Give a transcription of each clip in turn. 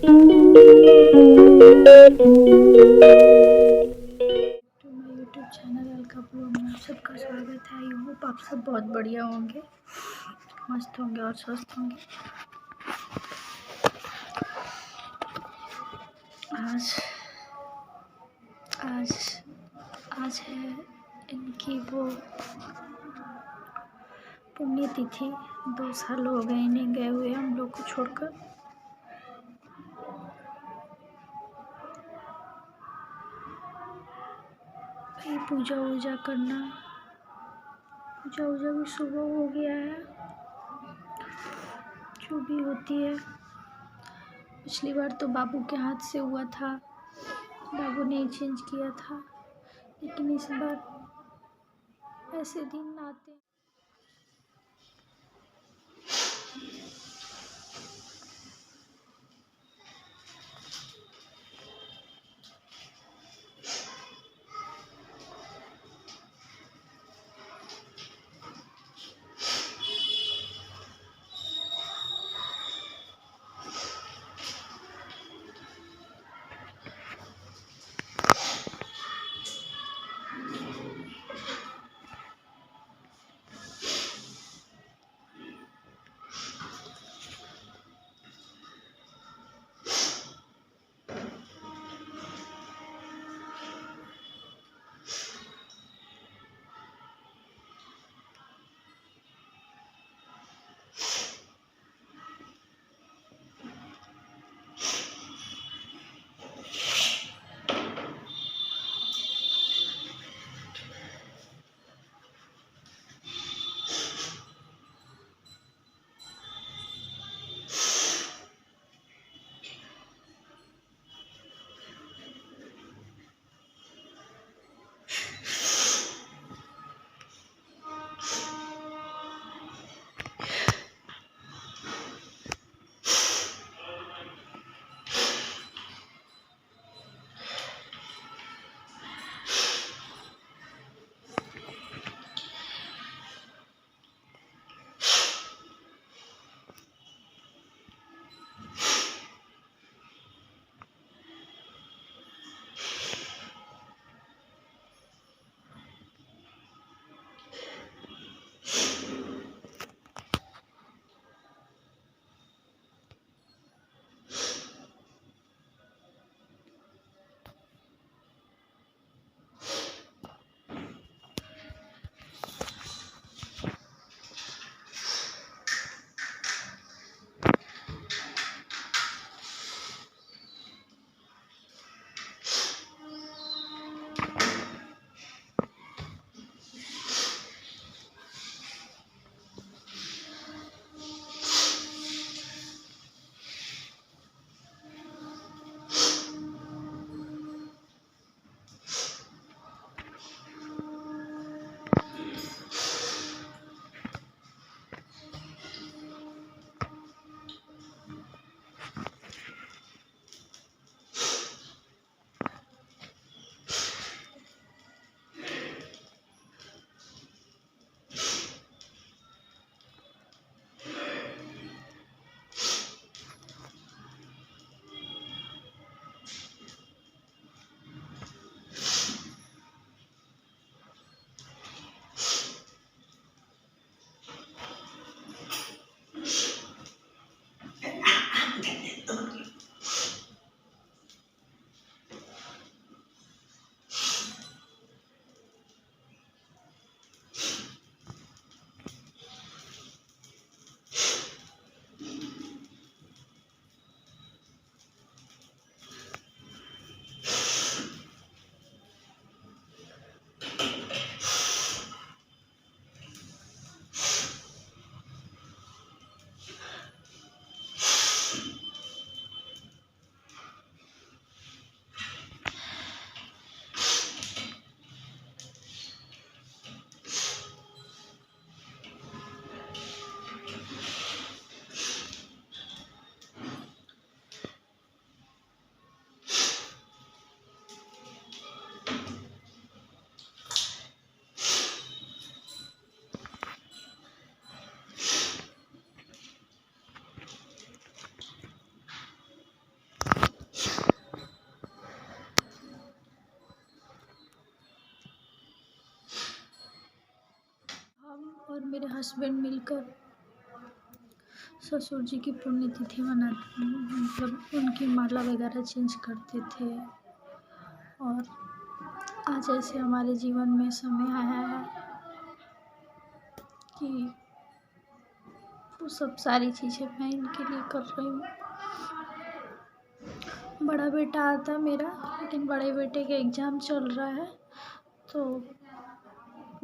YouTube channel Alka blog में आप सबका स्वागत है। आई होप आप सब बहुत बढ़िया होंगे, मस्त होंगे और स्वस्थ होंगे। आज आज आज है इनकी वो पुण्यतिथि। 2 साल हो गए इन्हें गए हुए हम लोग को छोड़कर। भाई पूजा वूजा करना, पूजा वूजा भी सुबह हो गया है, जो भी होती है। पिछली बार तो बाबू के हाथ से हुआ था, बाबू ने ही चेंज किया था, लेकिन इस बार ऐसे दिन आते हैं। हस्बैंड मिलकर ससुर जी की पुण्यतिथि मनाते, मतलब उनकी माला वगैरह चेंज करते थे। और आज ऐसे हमारे जीवन में समय आया है कि वो सब सारी चीज़ें मैं इनके लिए कर रही हूँ। बड़ा बेटा आता मेरा, लेकिन बड़े बेटे का एग्ज़ाम चल रहा है तो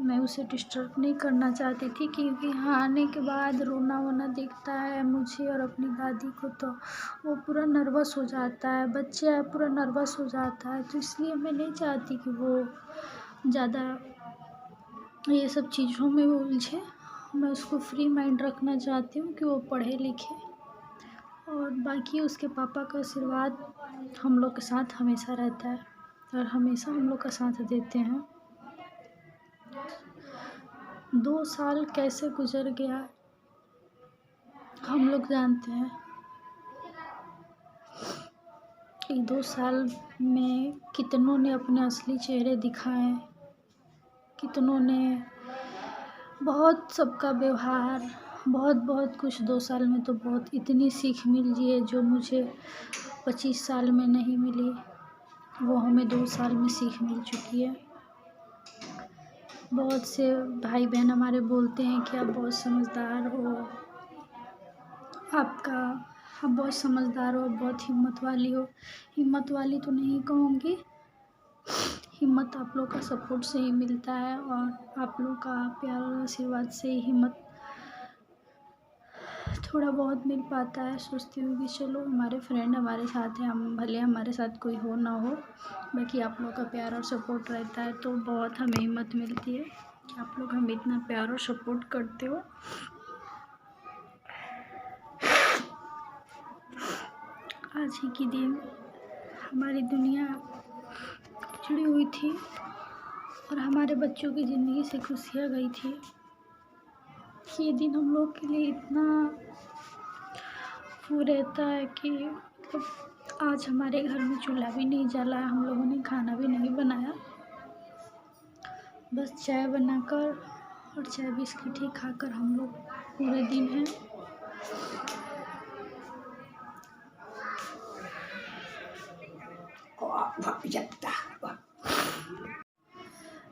मैं उसे डिस्टर्ब नहीं करना चाहती थी, क्योंकि यहाँ आने के बाद रोना वोना देखता है मुझे और अपनी दादी को तो वो पूरा नर्वस हो जाता है। बच्चा है, पूरा नर्वस हो जाता है, तो इसलिए मैं नहीं चाहती कि वो ज़्यादा ये सब चीज़ों में वो उलझे। मैं उसको फ्री माइंड रखना चाहती हूँ कि वो पढ़े लिखे, और बाकी उसके पापा का आशीर्वाद हम लोग के साथ हमेशा रहता है और हमेशा हम लोग का साथ देते हैं। 2 साल कैसे गुजर गया हम लोग जानते हैं। ये 2 साल में कितनों ने अपने असली चेहरे दिखाए, कितनों ने बहुत सबका व्यवहार बहुत बहुत कुछ 2 साल में तो बहुत इतनी सीख मिली है जो मुझे 25 साल में नहीं मिली, वो हमें 2 साल में सीख मिल चुकी है। बहुत से भाई बहन हमारे बोलते हैं कि आप बहुत समझदार हो, आप बहुत समझदार हो, बहुत हिम्मत वाली हो। हिम्मत वाली तो नहीं कहूँगी, हिम्मत आप लोग का सपोर्ट से ही मिलता है और आप लोग का प्यार और आशीर्वाद से ही हिम्मत थोड़ा बहुत मिल पाता है। सोचती हूँ कि चलो हमारे फ्रेंड हमारे साथ हैं, हम भले हमारे साथ कोई हो ना हो, बाकी आप लोग का प्यार और सपोर्ट रहता है तो बहुत हमें हिम्मत मिलती है कि आप लोग हमें इतना प्यार और सपोर्ट करते हो। आज ही के दिन हमारी दुनिया जुड़ी हुई थी और हमारे बच्चों की ज़िंदगी से खुशियाँ गई थी। ये दिन हम लोग के लिए इतना वो रहता है कि मतलब आज हमारे घर में चूल्हा भी नहीं जला है, हम लोगों ने खाना भी नहीं बनाया, बस चाय बनाकर और चाय बिस्किट ही खाकर हम लोग पूरे दिन हैं।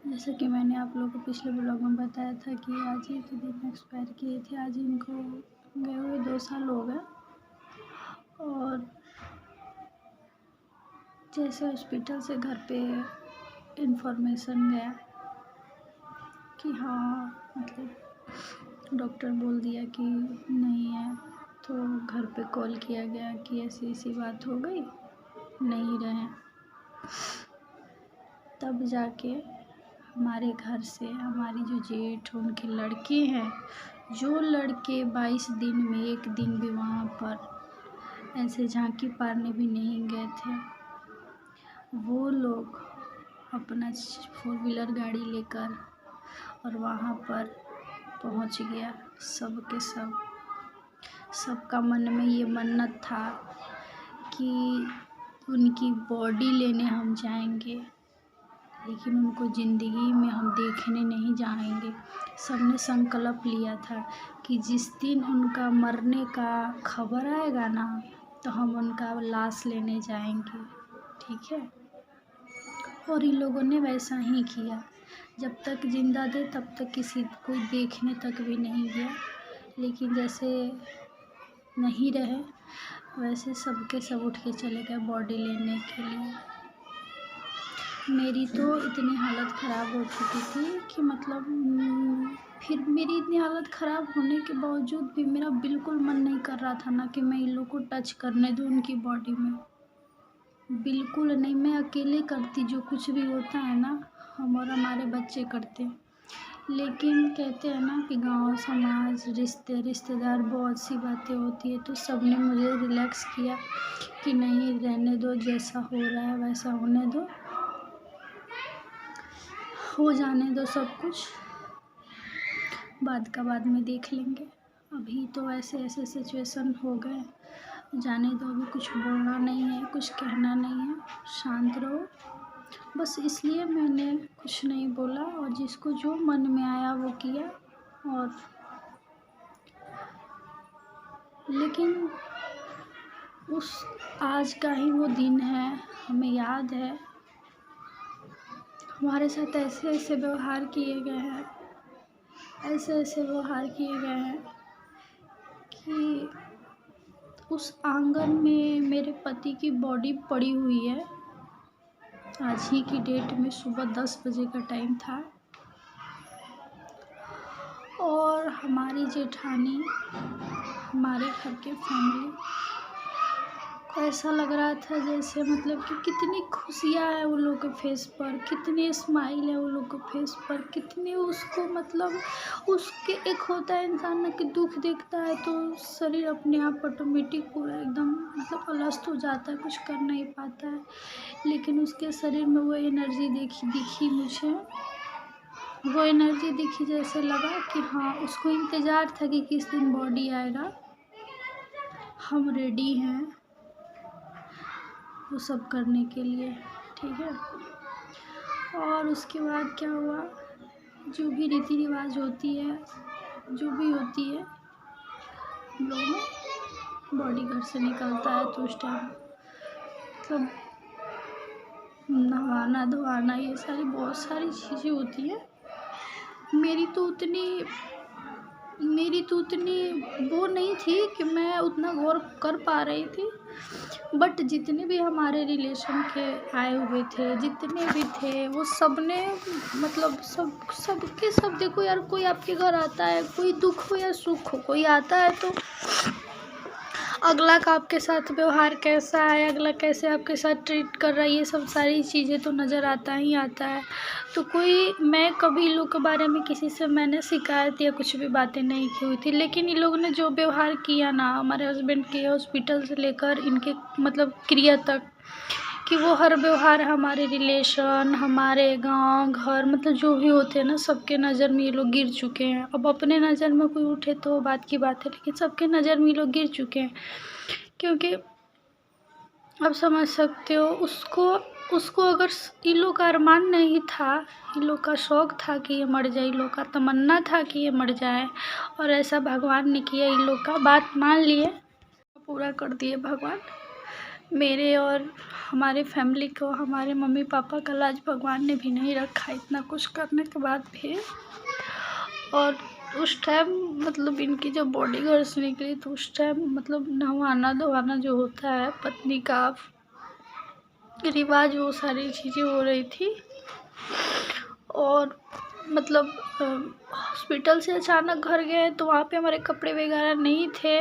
जैसे कि मैंने आप लोगों को पिछले ब्लॉग में बताया था कि आज ही के दिन एक्सपायर किए थे। आज इनको गए हुए 2 साल हो गए और जैसे हॉस्पिटल से घर पे इन्फॉर्मेशन गया कि हाँ मतलब डॉक्टर बोल दिया कि नहीं है, तो घर पे कॉल किया गया कि ऐसी ऐसी बात हो गई, नहीं रहे। तब जाके हमारे घर से हमारी जो जेठ उनके लड़के हैं, जो लड़के 22 दिन में एक दिन भी वहाँ पर ऐसे झांकी पारने भी नहीं गए थे, वो लोग अपना 4 व्हीलर गाड़ी लेकर और वहाँ पर पहुँच गया। सब के सब, सबका मन में ये मन्नत था कि उनकी बॉडी लेने हम जाएंगे, लेकिन उनको ज़िंदगी में हम देखने नहीं जाएंगे। सबने संकल्प लिया था कि जिस दिन उनका मरने का खबर आएगा ना, तो हम उनका लाश लेने जाएंगे, ठीक है। और इन लोगों ने वैसा ही किया। जब तक जिंदा थे तब तक किसी को देखने तक भी नहीं गया, लेकिन जैसे नहीं रहे वैसे सब के सब उठ के चले गए बॉडी लेने के लिए। मेरी तो इतनी हालत ख़राब हो चुकी थी कि मतलब फिर मेरी इतनी हालत ख़राब होने के बावजूद भी मेरा बिल्कुल मन नहीं कर रहा था ना कि मैं इन लोग को टच करने दूँ उनकी बॉडी में, बिल्कुल नहीं। मैं अकेले करती, जो कुछ भी होता है ना हम और हमारे बच्चे करते, लेकिन कहते हैं ना कि गांव समाज रिश्तेदार बहुत सी बातें होती है, तो सब ने मुझे रिलैक्स किया कि नहीं रहने दो, जैसा हो रहा है वैसा होने दो, हो जाने दो सब कुछ, बाद का बाद में देख लेंगे। अभी तो ऐसे ऐसे सिचुएशन हो गए, जाने दो, अभी कुछ बोलना नहीं है, कुछ कहना नहीं है, शांत रहो। बस इसलिए मैंने कुछ नहीं बोला और जिसको जो मन में आया वो किया। और लेकिन उस आज का ही वो दिन है, हमें याद है हमारे साथ ऐसे ऐसे व्यवहार किए गए हैं, ऐसे ऐसे व्यवहार किए गए हैं कि उस आंगन में मेरे पति की बॉडी पड़ी हुई है। आज ही की डेट में सुबह 10 बजे का टाइम था और हमारी जेठानी, हमारे घर के फैमिली को ऐसा लग रहा था जैसे मतलब कि कितनी खुशियाँ है उन लोग के फेस पर, कितनी स्माइल है उन लोग के फेस पर, कितनी उसको मतलब उसके एक होता है इंसान ना कि दुख देखता है तो शरीर अपने आप ऑटोमेटिक पूरा एकदम मतलब अलस्त हो जाता है, कुछ कर नहीं पाता है। लेकिन उसके शरीर में वो एनर्जी दिखी मुझे, वो एनर्जी दिखी, जैसे लगा कि हाँ उसको इंतज़ार था कि किस दिन बॉडी आएगा, हम रेडी हैं वो सब करने के लिए, ठीक है। और उसके बाद क्या हुआ, जो भी रीति रिवाज होती है, जो भी होती है, हम लोग में बॉडी घर से निकलता है तो उस टाइम मतलब नहाना धोआना ये सारी बहुत सारी चीज़ें होती हैं। मेरी तो उतनी वो नहीं थी कि मैं उतना गौर कर पा रही थी, बट जितने भी हमारे रिलेशन के आए हुए थे, जितने भी थे, वो सब ने मतलब सबके सब देखो यार, कोई आपके घर आता है, कोई दुख हो या सुख हो, कोई आता है तो अगला का आपके साथ व्यवहार कैसा है, अगला कैसे आपके साथ ट्रीट कर रहा है, ये सब सारी चीज़ें तो नज़र आता ही आता है। तो मैं कभी इन लोग के बारे में किसी से मैंने शिकायत या कुछ भी बातें नहीं की हुई थी, लेकिन इन लोगों ने जो व्यवहार किया ना हमारे हस्बैंड के हॉस्पिटल से लेकर इनके मतलब क्रिया तक, कि वो हर व्यवहार हमारे रिलेशन, हमारे गांव घर मतलब जो भी होते हैं ना, सबके नज़र में ये लोग गिर चुके हैं। अब अपने नज़र में कोई उठे तो बात की बात है, लेकिन सबके नज़र में ये लोग गिर चुके हैं। क्योंकि अब समझ सकते हो उसको अगर इन लोग का अरमान नहीं था, इन लोग का शौक़ था कि ये मर जाए, इन लोग का तमन्ना था कि ये मर जाए, और ऐसा भगवान ने किया, इन लोग का बात मान लिए, पूरा कर दिए भगवान। मेरे और हमारे फैमिली को, हमारे मम्मी पापा का लाज भगवान ने भी नहीं रखा इतना कुछ करने के बाद भी। और उस टाइम मतलब इनकी जब बॉडी घर से निकली तो उस टाइम मतलब नहवाना धोवाना जो होता है पत्नी का रिवाज, वो सारी चीज़ें हो रही थी। और मतलब हॉस्पिटल से अचानक घर गए तो वहाँ पे हमारे कपड़े वगैरह नहीं थे।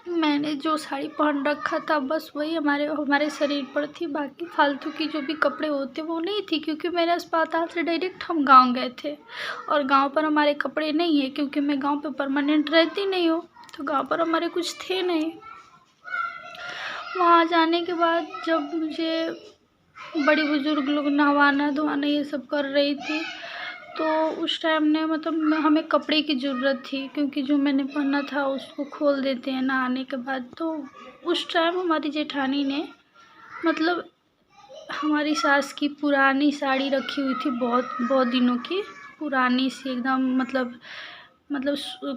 मैंने जो साड़ी पहन रखा था बस वही हमारे शरीर पर थी, बाकी फालतू की जो भी कपड़े होते वो नहीं थी, क्योंकि मेरे अस्पताल से डायरेक्ट हम गांव गए थे और गांव पर हमारे कपड़े नहीं है, क्योंकि मैं गांव पे परमानेंट रहती नहीं हूँ, तो गांव पर हमारे कुछ थे नहीं। वहाँ जाने के बाद जब मुझे बड़ी बुजुर्ग लोग नहवाना धोवाना ये सब कर रही थी तो उस टाइम ने मतलब हमें कपड़े की ज़रूरत थी, क्योंकि जो मैंने पहना था उसको खोल देते हैं नहाने के बाद। तो उस टाइम हमारी जेठानी ने मतलब हमारी सास की पुरानी साड़ी रखी हुई थी, बहुत दिनों की पुरानी सी एकदम मतलब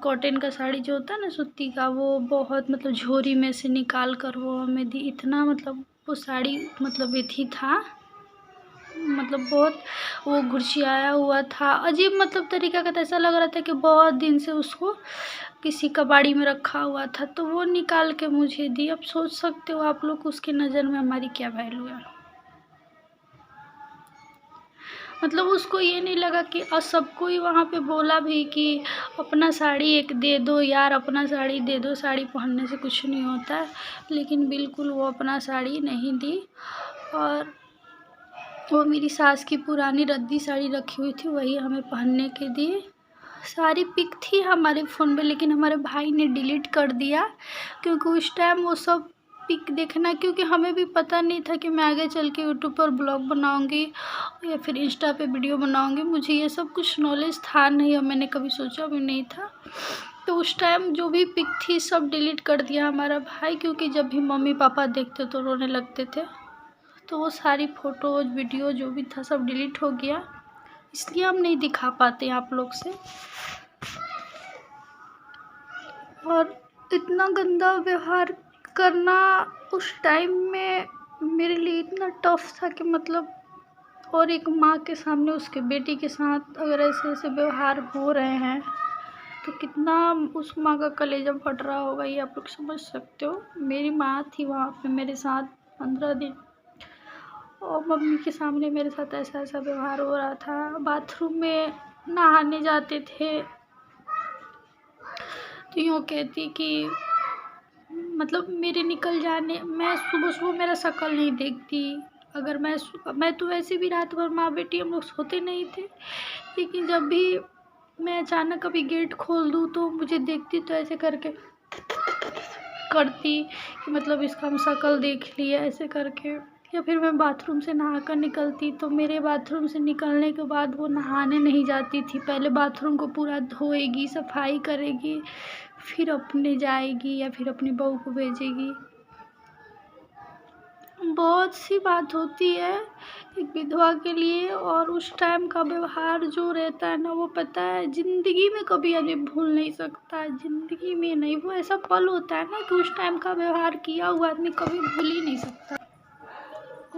कॉटन का साड़ी जो होता है ना सूती का, वो बहुत मतलब झोरी में से निकाल कर वो हमें दी। इतना मतलब वो साड़ी मतलब एथी था, मतलब बहुत वो घुड़चियाया हुआ था, अजीब मतलब तरीका का, तो ऐसा लग रहा था कि बहुत दिन से उसको किसी कबाड़ी में रखा हुआ था, तो वो निकाल के मुझे दी। अब सोच सकते हो आप लोग उसकी नज़र में हमारी क्या वैल्यू है। मतलब उसको ये नहीं लगा कि और सबको ही वहाँ पे बोला भी कि अपना साड़ी एक दे दो यार, अपना साड़ी दे दो, साड़ी पहनने से कुछ नहीं होता है, लेकिन बिल्कुल वो अपना साड़ी नहीं दी। और वो मेरी सास की पुरानी रद्दी साड़ी रखी हुई थी वही हमें पहनने के दी। सारी पिक थी हमारे फ़ोन में, लेकिन हमारे भाई ने डिलीट कर दिया, क्योंकि उस टाइम वो सब पिक देखना, क्योंकि हमें भी पता नहीं था कि मैं आगे चल के यूट्यूब पर ब्लॉग बनाऊंगी या फिर इंस्टा पे वीडियो बनाऊंगी, मुझे ये सब कुछ नॉलेज था नहीं और मैंने कभी सोचा भी नहीं था। तो उस टाइम जो भी पिक थी सब डिलीट कर दिया हमारा भाई, क्योंकि जब भी मम्मी पापा देखते तो रोने लगते थे, तो वो सारी फ़ोटोज़ वीडियो जो भी था सब डिलीट हो गया, इसलिए हम नहीं दिखा पाते आप लोग से। और इतना गंदा व्यवहार करना उस टाइम में मेरे लिए इतना टफ था कि मतलब, और एक माँ के सामने उसके बेटी के साथ अगर ऐसे ऐसे व्यवहार हो रहे हैं तो कितना उस माँ का कलेजा फट रहा होगा, ये आप लोग समझ सकते हो। मेरी माँ थी वहाँ पे मेरे साथ 15 दिन, और मम्मी के सामने मेरे साथ ऐसा ऐसा व्यवहार हो रहा था। बाथरूम में नहाने जाते थे तो यूँ कहती कि मतलब मेरे निकल जाने, मैं सुबह सुबह मेरा शक्ल नहीं देखती। अगर मैं तो वैसे भी रात भर माँ बेटी हम लोग सोते नहीं थे, लेकिन जब भी मैं अचानक कभी गेट खोल दूँ तो मुझे देखती तो ऐसे करके करती कि मतलब इसका हम शक्ल देख लिए ऐसे करके। या फिर मैं बाथरूम से नहा कर निकलती तो मेरे बाथरूम से निकलने के बाद वो नहाने नहीं जाती थी, पहले बाथरूम को पूरा धोएगी, सफाई करेगी, फिर अपने जाएगी या फिर अपनी बहू को भेजेगी। बहुत सी बात होती है एक विधवा के लिए, और उस टाइम का व्यवहार जो रहता है ना, वो पता है ज़िंदगी में कभी आदमी भूल नहीं सकता है, ज़िंदगी में नहीं। वो ऐसा पल होता है ना कि उस टाइम का व्यवहार किया हुआ आदमी कभी भूल ही नहीं सकता।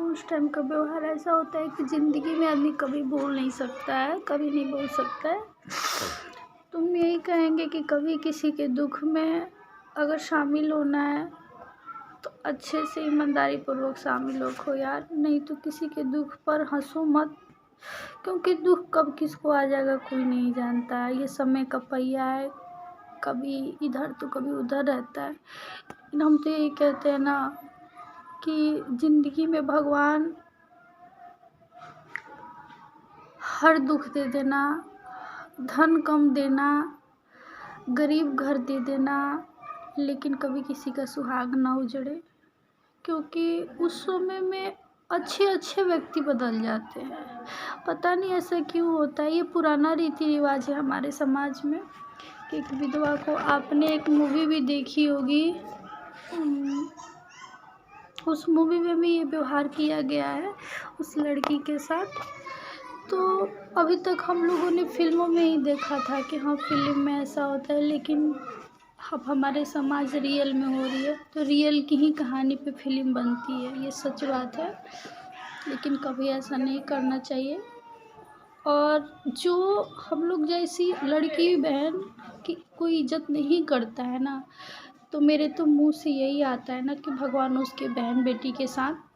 उस टाइम का व्यवहार ऐसा होता है कि ज़िंदगी में आदमी कभी भूल नहीं सकता है, कभी नहीं भूल सकता है। तुम यही कहेंगे कि कभी किसी के दुख में अगर शामिल होना है तो अच्छे से ईमानदारी पूर्वक शामिल हो यार, नहीं तो किसी के दुख पर हंसो मत, क्योंकि दुख कब किसको आ जाएगा कोई नहीं जानता है। ये समय का पहिया है, कभी इधर तो कभी उधर रहता है। लेकिन हम तो यही कहते हैं ना कि ज़िंदगी में भगवान हर दुख दे देना, धन कम देना, गरीब घर दे देना, लेकिन कभी किसी का सुहाग ना उजड़े, क्योंकि उस समय में अच्छे अच्छे व्यक्ति बदल जाते हैं। पता नहीं ऐसा क्यों होता है, ये पुराना रीति रिवाज है हमारे समाज में कि एक विधवा को, आपने एक मूवी भी देखी होगी, उस मूवी में भी ये व्यवहार किया गया है उस लड़की के साथ। तो अभी तक हम लोगों ने फिल्मों में ही देखा था कि हाँ फिल्म में ऐसा होता है, लेकिन अब हमारे समाज रियल में हो रही है, तो रियल की ही कहानी पे फिल्म बनती है, ये सच बात है। लेकिन कभी ऐसा नहीं करना चाहिए। और जो हम लोग जैसी लड़की बहन की कोई इज्जत नहीं करता है ना, तो मेरे तो मुंह से यही आता है ना कि भगवान उसके बहन बेटी के साथ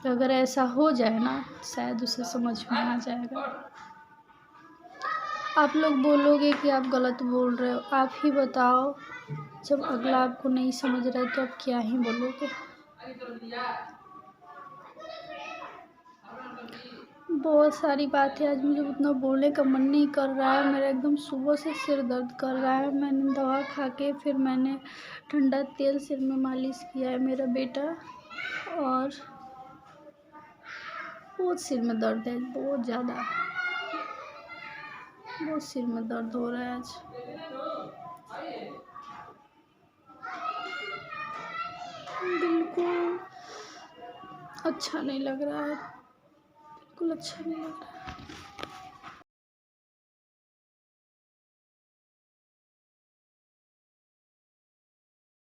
अगर ऐसा हो जाए ना, शायद उसे समझ में आ जाएगा। आप लोग बोलोगे कि आप गलत बोल रहे हो, आप ही बताओ, जब अगला आपको नहीं समझ रहा है तो आप क्या ही बोलोगे। बहुत सारी बातें, आज मुझे उतना बोलने का मन नहीं कर रहा है, मेरा एकदम सुबह से सिर दर्द कर रहा है। मैंने दवा खा के फिर मैंने ठंडा तेल सिर में मालिश किया है मेरा बेटा, और बहुत सिर में दर्द है, बहुत ज़्यादा, बहुत सिर में दर्द हो रहा है आज। बिल्कुल अच्छा नहीं लग रहा है, बिल्कुल अच्छा नहीं लग रहा है।